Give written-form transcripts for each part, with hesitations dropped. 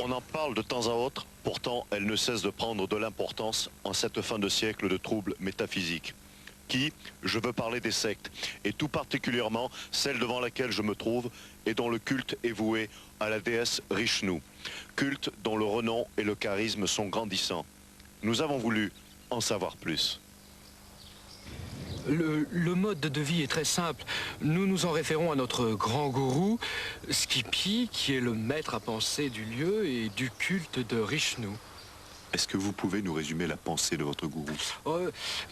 On en parle de temps à autre, pourtant elle ne cesse de prendre de l'importance en cette fin de siècle de troubles métaphysiques. Qui, je veux parler des sectes, et tout particulièrement celle devant laquelle je me trouve et dont le culte est voué à la déesse Rishnu, culte dont le renom et le charisme sont grandissants. Nous avons voulu en savoir plus. Le mode de vie est très simple. Nous nous en référons à notre grand gourou, Skippy, qui est le maître à penser du lieu et du culte de Rishnu. Est-ce que vous pouvez nous résumer la pensée de votre gourou?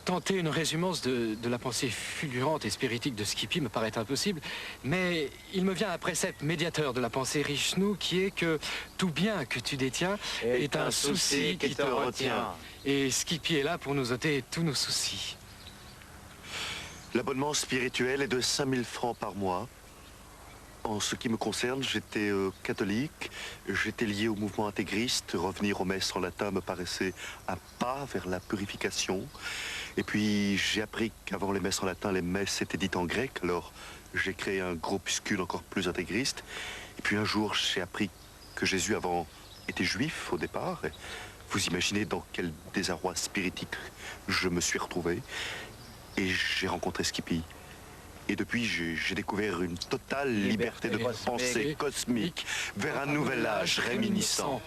Tenter une résumance de la pensée fulgurante et spiritique de Skippy me paraît impossible, mais il me vient un précepte médiateur de la pensée Rishnu qui est que tout bien que tu détiens est un souci qui te retient. Et Skippy est là pour nous ôter tous nos soucis. L'abonnement spirituel est de 5000 francs par mois. En ce qui me concerne, j'étais catholique, j'étais lié au mouvement intégriste. Revenir aux messes en latin me paraissait un pas vers la purification. Et puis j'ai appris qu'avant les messes en latin, les messes étaient dites en grec. Alors j'ai créé un groupuscule encore plus intégriste. Et puis un jour, j'ai appris que Jésus avant était juif au départ. Et vous imaginez dans quel désarroi spiritique je me suis retrouvé. Et j'ai rencontré Skippy. Et depuis, j'ai découvert une totale liberté de pensée cosmique vers un nouvel âge réminiscent.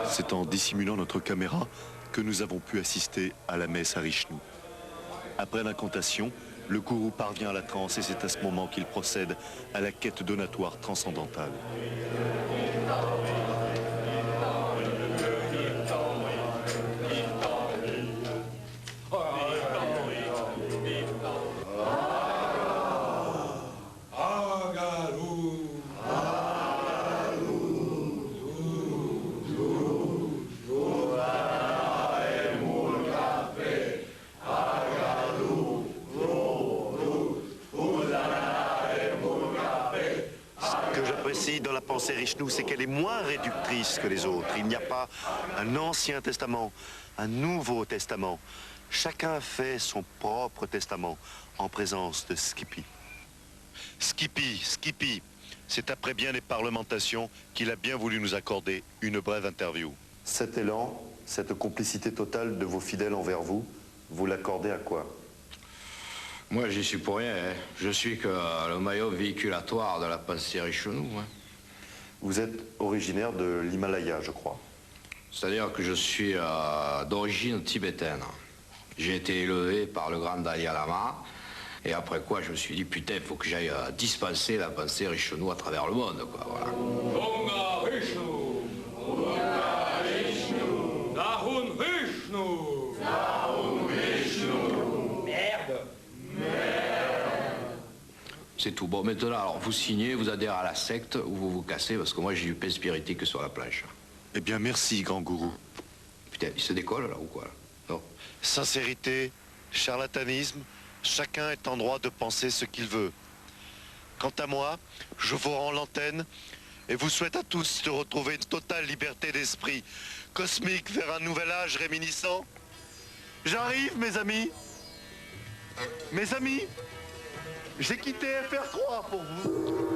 C'est en dissimulant notre caméra que nous avons pu assister à la messe à Rishnu. Après l'incantation, le gourou parvient à la transe et c'est à ce moment qu'il procède à la quête donatoire transcendantale. Dans la pensée Rishnu, c'est qu'elle est moins réductrice que les autres. Il n'y a pas un Ancien Testament, un Nouveau Testament. Chacun fait son propre testament en présence de Skippy. Skippy, c'est après bien des parlementations qu'il a bien voulu nous accorder une brève interview. Cet élan, cette complicité totale de vos fidèles envers vous, vous l'accordez à quoi? Moi, j'y suis pour rien. Hein. Je suis que le maillot véhiculatoire de la pensée Rishnu. Hein. Vous êtes originaire de l'Himalaya, je crois. C'est-à-dire que je suis d'origine tibétaine. J'ai été élevé par le grand Dalai Lama. Et après quoi, je me suis dit, putain, il faut que j'aille dispenser la pensée Rishnu à travers le monde, quoi, voilà. Bunga Rishnu! Bunga Rishnu! Dahun Rishnu! Dahun Rishnu! Merde! C'est tout. Bon, maintenant, alors, vous signez, vous adhérez à la secte ou vous vous cassez, parce que moi, j'ai du pain spiritique sur la planche. Eh bien, merci, grand gourou. Putain, il se décolle, là, ou quoi, là? Non. Sincérité, charlatanisme, chacun est en droit de penser ce qu'il veut. Quant à moi, je vous rends l'antenne et vous souhaite à tous de retrouver une totale liberté d'esprit cosmique vers un nouvel âge réminiscent. J'arrive, mes amis. Mes amis, j'ai quitté FR3 pour vous.